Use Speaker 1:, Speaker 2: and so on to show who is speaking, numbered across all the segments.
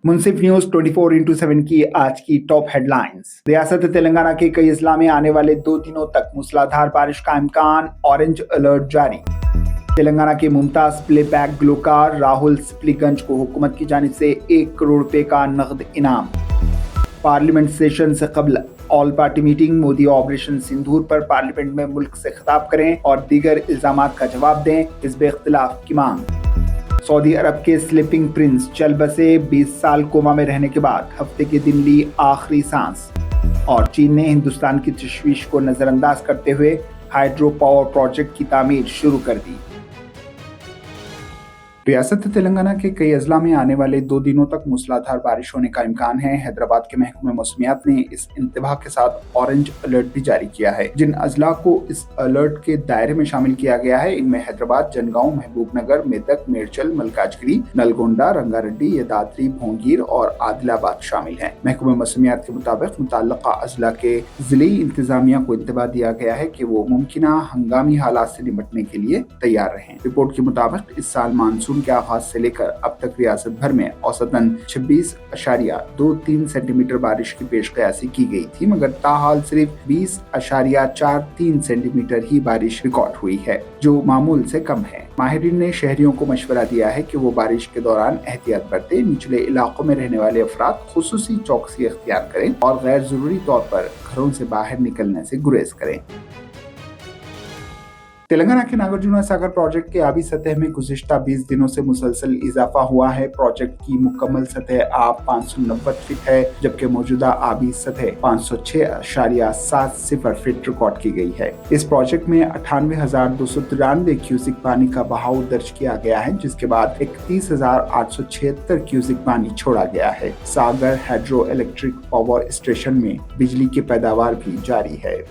Speaker 1: मुंसिफ news 24/7 की आज की टॉप हेडलाइंस। रियासत तेलंगाना के कई अजला में आने वाले 2 दिनों तक मूसलाधार बारिश का इम्कान, ऑरेंज अलर्ट जारी। तेलंगाना के मुमताज प्लेबैक गुलकार राहुल सिपलीगंज को हुकूमत की जानिब से 1 करोड़ रुपए का नगद इनाम। पार्लियामेंट सेशन से कबल all party meeting, Modi operation Sindoor पर पार्लियामेंट में मुल्क से खिताब करें और दीगर इल्जामात का जवाब दें, हिज़्ब इख्तिलाफ की मांग। सऊदी अरब के स्लीपिंग प्रिंस चल बसे, 20 साल कोमा में रहने के बाद हफ्ते के दिन ली आखिरी सांस। और चीन ने हिंदुस्तान की तशवीश को नजरअंदाज करते हुए हाइड्रो पावर प्रोजेक्ट की तामीर शुरू कर दी। रियासत तेलंगाना के कई अजला में आने वाले 2 दिनों तक मूसलाधार बारिश होने का इम्कान है। हैदराबाद के महकमे मौसमियात ने इस इंतबाह के साथ ऑरेंज अलर्ट भी जारी किया है। जिन अजला को इस अलर्ट के दायरे में शामिल किया गया है, इनमें हैदराबाद, जनगांव, महबूबनगर, मेदक, मेरचल, मलकाजगिरी, नलगोंडा, रंगारेड्डी, यदाद्री, भोंगीर और आदिलाबाद शामिल हैं। महकमे मौसमियात के मुताबिक मुतल्लका अजला के जिली इंतजामिया को इंतबाह दिया गया है कि वो मुमकिना हंगामी हालात से निपटने के लिए तैयार रहें। रिपोर्ट के मुताबिक इस साल मानसून के आगाज से लेकर अब तक रियासत भर में औसतन 26.23 सेंटीमीटर बारिश की पेशकयासी की गई थी, मगर ताहाल सिर्फ 20.43 सेंटीमीटर ही बारिश रिकॉर्ड हुई है, जो मामूल से कम है। माहिरीन ने शहरियों को मशवरा दिया है कि वो बारिश के दौरान एहतियात बरतें, निचले इलाकों में रहने वाले अफराद खुसूसी चौकसी इख्तियार करें और गैर जरूरी तौर पर घरों से बाहर निकलने से गुरेज करें। तेलंगाना के नागार्जुन सागर प्रोजेक्ट के आबी सतह में गुज़िश्ता 20 दिनों से मुसलसल इजाफा हुआ है। प्रोजेक्ट की मुकम्मल सतह आब 590 फीट है, जबकि मौजूदा आबी सतह 506.70 फीट रिकॉर्ड की गई है। इस प्रोजेक्ट में 98,293 क्यूसिक पानी का बहाव दर्ज किया गया है, जिसके बाद 31,876 क्यूसिक पानी छोड़ा गया है। सागर हाइड्रो इलेक्ट्रिक पावर स्टेशन में बिजली की पैदावार भी जारी है।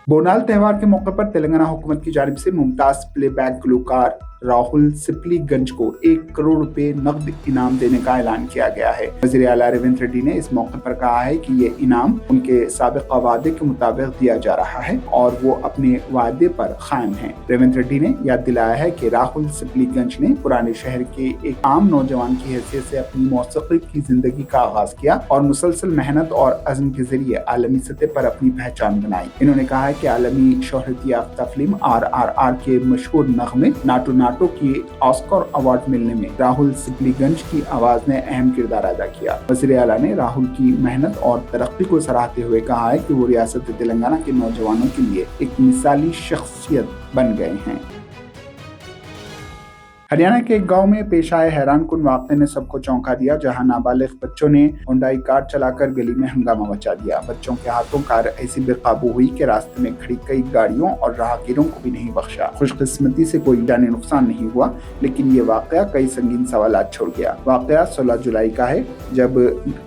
Speaker 1: बोनाल त्योहार के मौके पर तेलंगाना हुकूमत की जानिब से मुमताज प्लेबैक गुलकार राहुल सिपलीगंज को 1 करोड़ रुपए नकद इनाम देने का ऐलान किया गया है। वज़ीर आला रेवंत रेड्डी ने इस मौके पर कहा है कि ये इनाम उनके साबिक़ा वादे के मुताबिक दिया जा रहा है और वो अपने वादे पर कायम हैं। रेवंत रेड्डी ने याद दिलाया है कि राहुल सिपलीगंज ने पुराने शहर के एक आम नौजवान की हैसियत से अपनी मौसीकी की जिंदगी का आगाज किया और मुसलसल मेहनत और अज़्म के जरिए आलमी सतह पर अपनी पहचान बनाई। इन्होंने कहा है कि आलमी शोहरत याफ्ता फिल्म RRR के मशहूर नग़मे नाटो की ऑस्कर अवार्ड मिलने में राहुल सिपलीगंज की आवाज ने अहम किरदार अदा किया। वज़ीर आला ने राहुल की मेहनत और तरक्की को सराहते हुए कहा है कि वो रियासत तेलंगाना के नौजवानों के लिए एक मिसाली शख्सियत बन गए हैं। हरियाणा के एक गांव में पेश आए हैरान कुन वाक़े ने सबको चौंका दिया, जहां नाबालिग बच्चों ने हुंडई कार चलाकर गली में हंगामा मचा दिया। बच्चों के हाथों कार ऐसी बेकाबू हुई कि रास्ते में खड़ी कई गाड़ियों और राहगीरों को भी नहीं बख्शा। खुशकिस्मती से कोई जानी नुकसान नहीं हुआ, लेकिन ये वाक़या कई संगीन सवालात छोड़ गया। वाक़या 16 जुलाई का है, जब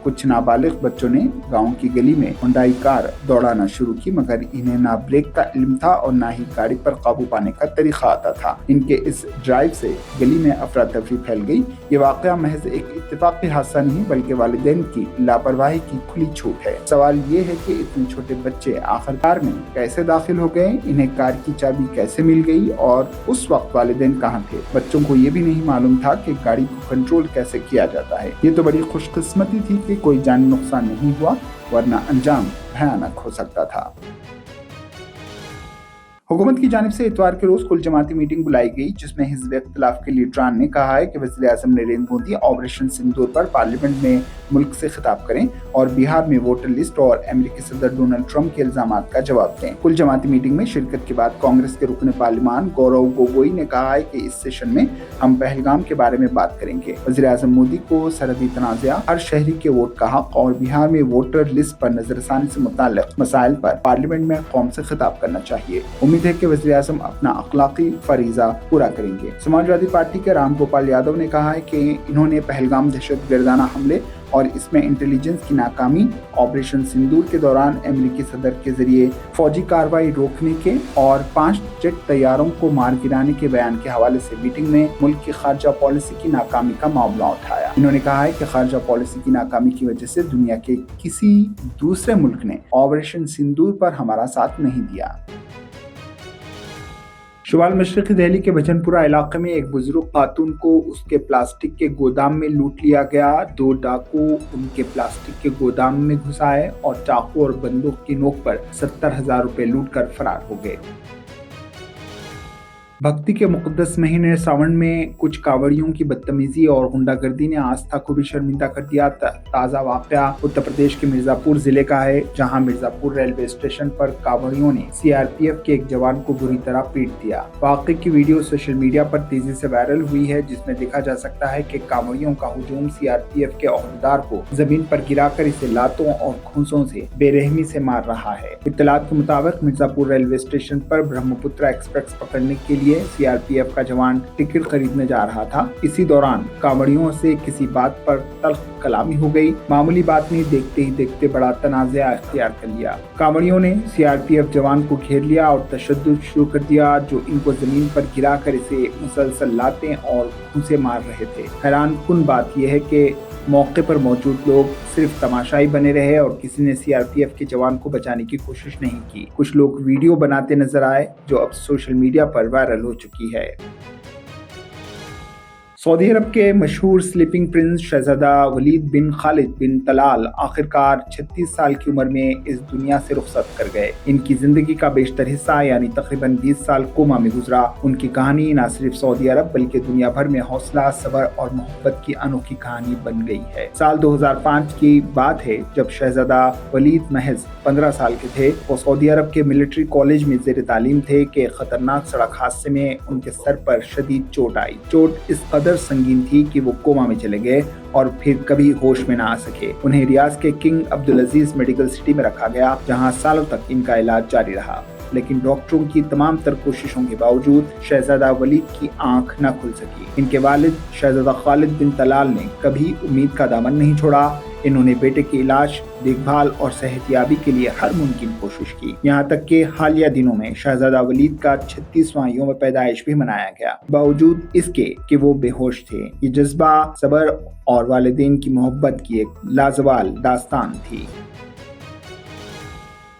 Speaker 1: कुछ नाबालिग बच्चों ने गाँव की गली में हुंडई कार दौड़ाना शुरू की, मगर इन्हें ना ब्रेक का इल्म था और ना ही गाड़ी पर काबू पाने का तरीका आता था। इनके इस ड्राइव से गली में अफरा तफरी फैल गई। ये वाक़या महज एक इत्तेफाकी हादसा नहीं, बल्कि वालिदैन की लापरवाही की खुली छूट है। सवाल ये है कि इतने छोटे बच्चे आखिरकार में कैसे दाखिल हो गए, इन्हें कार की चाबी कैसे मिल गई और उस वक्त वालिदैन कहाँ थे। बच्चों को ये भी नहीं मालूम था कि गाड़ी को कंट्रोल कैसे किया जाता है। ये तो बड़ी खुशकिस्मती थी कि कोई जानी नुकसान नहीं हुआ, वरना अंजाम भयानक हो सकता था। हुकूमत की जानिब से इतवार के रोज कुल जमाती मीटिंग बुलाई गई, जिसमें हिज़्ब इख्तिलाफ के लीडरान ने कहा है कि वज़ीर आज़म नरेंद्र मोदी ऑपरेशन सिंदूर पर पार्लियामेंट में मुल्क से खिताब करें और बिहार में वोटर लिस्ट और अमेरिकी सदर डोनाल्ड ट्रंप के इल्जामात का जवाब दें। कुल जमाती मीटिंग में शिरकत के बाद कांग्रेस के रुकन पार्लियामान गौरव गोगोई ने कहा है कि इस सेशन में हम पहलगाम के बारे में बात करेंगे। वज़ीर आज़म मोदी को सरहदी तनाज़ा, हर शहरी के वोट का हक और बिहार में वोटर लिस्ट पर नजरसानी से मुताल्लिक़ मसाइल पर पार्लियामेंट में कौम से खिताब करना चाहिए। उम्मीद है कि वज़ीर आज़म अपना अखलाकी फरीज़ा पूरा करेंगे। समाजवादी पार्टी के राम गोपाल यादव ने कहा है कि इन्होंने पहलगाम दहशतगर्दाना हमले और इसमें इंटेलिजेंस की नाकामी, ऑपरेशन सिंदूर के दौरान अमेरिकी सदर के जरिए फौजी कार्रवाई रोकने के और 5 जेट तैयारों को मार गिराने के बयान के हवाले से मीटिंग में मुल्क की खारजा पॉलिसी की नाकामी का मामला उठाया। इन्होंने कहा है कि खारजा पॉलिसी की नाकामी की वजह से दुनिया के किसी दूसरे मुल्क ने ऑपरेशन सिंदूर पर हमारा साथ नहीं दिया। शुमाल मशरक़ी दिल्ली के भजनपुरा इलाके में एक बुजुर्ग खातून को उसके प्लास्टिक के गोदाम में लूट लिया गया। 2 डाकू उनके प्लास्टिक के गोदाम में घुस आए और चाकू और बंदूक की नोक पर 70,000 रुपए लूट कर फरार हो गए। भक्ति के मुक़द्दस महीने सावन में कुछ कांवड़ियों की बदतमीजी और गुंडागर्दी ने आस्था को भी शर्मिंदा कर दिया। ताज़ा वाक़या उत्तर प्रदेश के मिर्जापुर जिले का है, जहां मिर्जापुर रेलवे स्टेशन पर कांवड़ियों ने सीआरपीएफ के एक जवान को बुरी तरह पीट दिया। वाक़े की वीडियो सोशल मीडिया पर तेजी से वायरल हुई है, जिसमें देखा जा सकता है कि कांवड़ियों का हुजूम सीआरपीएफ के ओहदेदार को जमीन पर गिराकर इसे लातों और घूंसों से बेरहमी से मार रहा है। इत्तलात के मुताबिक मिर्जापुर रेलवे स्टेशन पर ब्रह्मपुत्र एक्सप्रेस पकड़ने के लिए सीआरपीएफ का जवान टिकट खरीदने जा रहा था। इसी दौरान कांवड़ियों से किसी बात पर तल्ख कलामी हो गई। मामूली बात नहीं, देखते ही देखते बड़ा तनाज़ा इख्तियार कर लिया। कांवड़ियों ने सीआरपीएफ जवान को घेर लिया और तशद्दुद शुरू कर दिया, जो इनको जमीन पर गिरा कर इसे मुसलसल लाते और घूंसे मार रहे थे। हैरान कुन बात यह है कि मौके पर मौजूद लोग सिर्फ तमाशाई बने रहे और किसी ने सीआरपीएफ के जवान को बचाने की कोशिश नहीं की। कुछ लोग वीडियो बनाते नजर आए, जो अब सोशल मीडिया पर वायरल हो चुकी है। सऊदी अरब के मशहूर स्लीपिंग प्रिंस शहजादा वलीद बिन खालिद बिन तलाल आखिरकार 36 साल की उम्र में इस दुनिया से रुखसत कर गए। इनकी जिंदगी का बेशतर हिस्सा यानी तकरीबन 20 साल कोमा में गुजरा। उनकी कहानी न सिर्फ सऊदी अरब बल्कि दुनिया भर में हौसला, सब्र और मोहब्बत की अनोखी कहानी बन गई है। साल 2005 की बात है, जब शहजादा वलीद महज 15 साल के थे। वो सऊदी अरब के मिलिट्री कॉलेज में ज़ेर तालीम थे कि खतरनाक सड़क हादसे में उनके सर पर शदीद चोट आई। चोट इस कदर संगीन थी कि वो कोमा में चले गए और फिर कभी होश में ना आ सके। उन्हें रियाज के किंग अब्दुल अजीज मेडिकल सिटी में रखा गया, जहां सालों तक इनका इलाज जारी रहा। लेकिन डॉक्टरों की तमाम तर कोशिशों के बावजूद शहजादा वलीद की आंख न खुल सकी। इनके वालिद शहजादा खालिद बिन तलाल ने कभी उम्मीद का दामन नहीं छोड़ा। इन्होंने बेटे के इलाज, देखभाल और सेहतयाबी के लिए हर मुमकिन कोशिश की। यहाँ तक कि हालिया दिनों में शहजादा वलीद का 36वां यौम पैदाइश भी मनाया गया, बावजूद इसके कि वो बेहोश थे। ये जज्बा, सब्र और वालिदैन की मोहब्बत की एक लाजवाल दास्तान थी।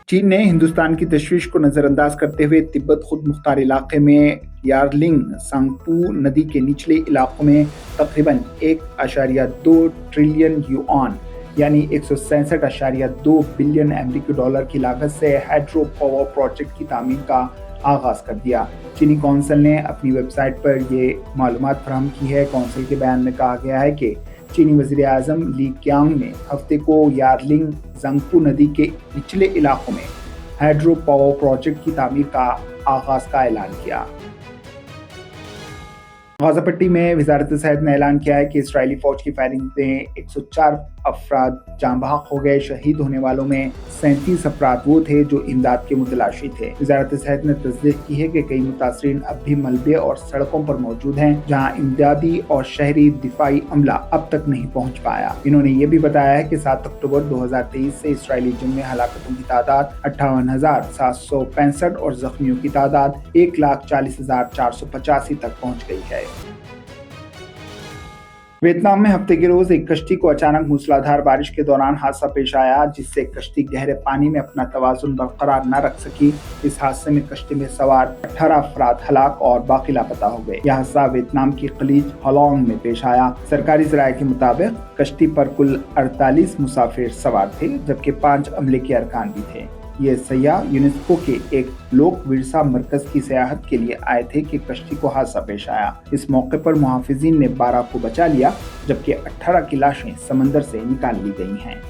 Speaker 1: चीन ने हिंदुस्तान की तशवीश को नजरअंदाज करते हुए तिब्बत खुद मुख्तार इलाके में यारलिंग सांगपू नदी के निचले इलाकों में तकरीबन 1.2 ट्रिलियन युआन यानी 167.2 बिलियन अमेरिकी डॉलर की लागत से हाइड्रो पावर प्रोजेक्ट की तामीर का आगाज कर दिया। चीनी कौंसिल ने अपनी वेबसाइट पर ये मालूमात फराहम की है। कौंसिल के बयान में कहा गया है कि चीनी वज़ीर आज़म ली क्यांग ने हफ्ते को यारलिंग ज़ंगपू नदी के निचले इलाकों में हाइड्रो पावर प्रोजेक्ट की तामीर का आगाज का ऐलान किया। गाज़ा पट्टी में वज़ारत सेहत ने ऐलान किया है कि इस्राएली फौज की फायरिंग में 104 अफराद जाँ बहक हो गए। शहीद होने वालों में 37 अफराद वो थे जो इमदाद के मुतलाशी थे। वज़ारत सेहत ने तस्दीक की है कि कई मुतासरीन अब भी मलबे और सड़कों पर मौजूद हैं, जहाँ इमदादी और शहरी दिफाई अमला अब तक नहीं पहुँच पाया। इन्होंने ये भी बताया है कि 7 अक्टूबर 2023 से इसराइली जंग में हलाकतों की तादाद 58,765 और जख्मियों की तादाद 1,40,485 तक पहुँच गई है। वियतनाम में हफ्ते के रोज एक कश्ती को अचानक मूसलाधार बारिश के दौरान हादसा पेश आया, जिससे कश्ती गहरे पानी में अपना तवाजुन बरकरार न रख सकी। इस हादसे में कश्ती में सवार 18 अफराद हलाक और बाकी लापता हो गए। यह हादसा वियतनाम की खलीज हालोंग में पेश आया। सरकारी ज़राए के मुताबिक कश्ती पर कुल 48 मुसाफिर सवार थे, जबकि 5 अमले के अरकान भी थे। ये सयाह यूनेस्को के एक लोक विरसा मरकज की सयाहत के लिए आए थे कि कश्ती को हादसा पेश आया। इस मौके पर मुहाफिजीन ने 12 को बचा लिया, जबकि 18 की लाशें समंदर से निकाल ली गई हैं।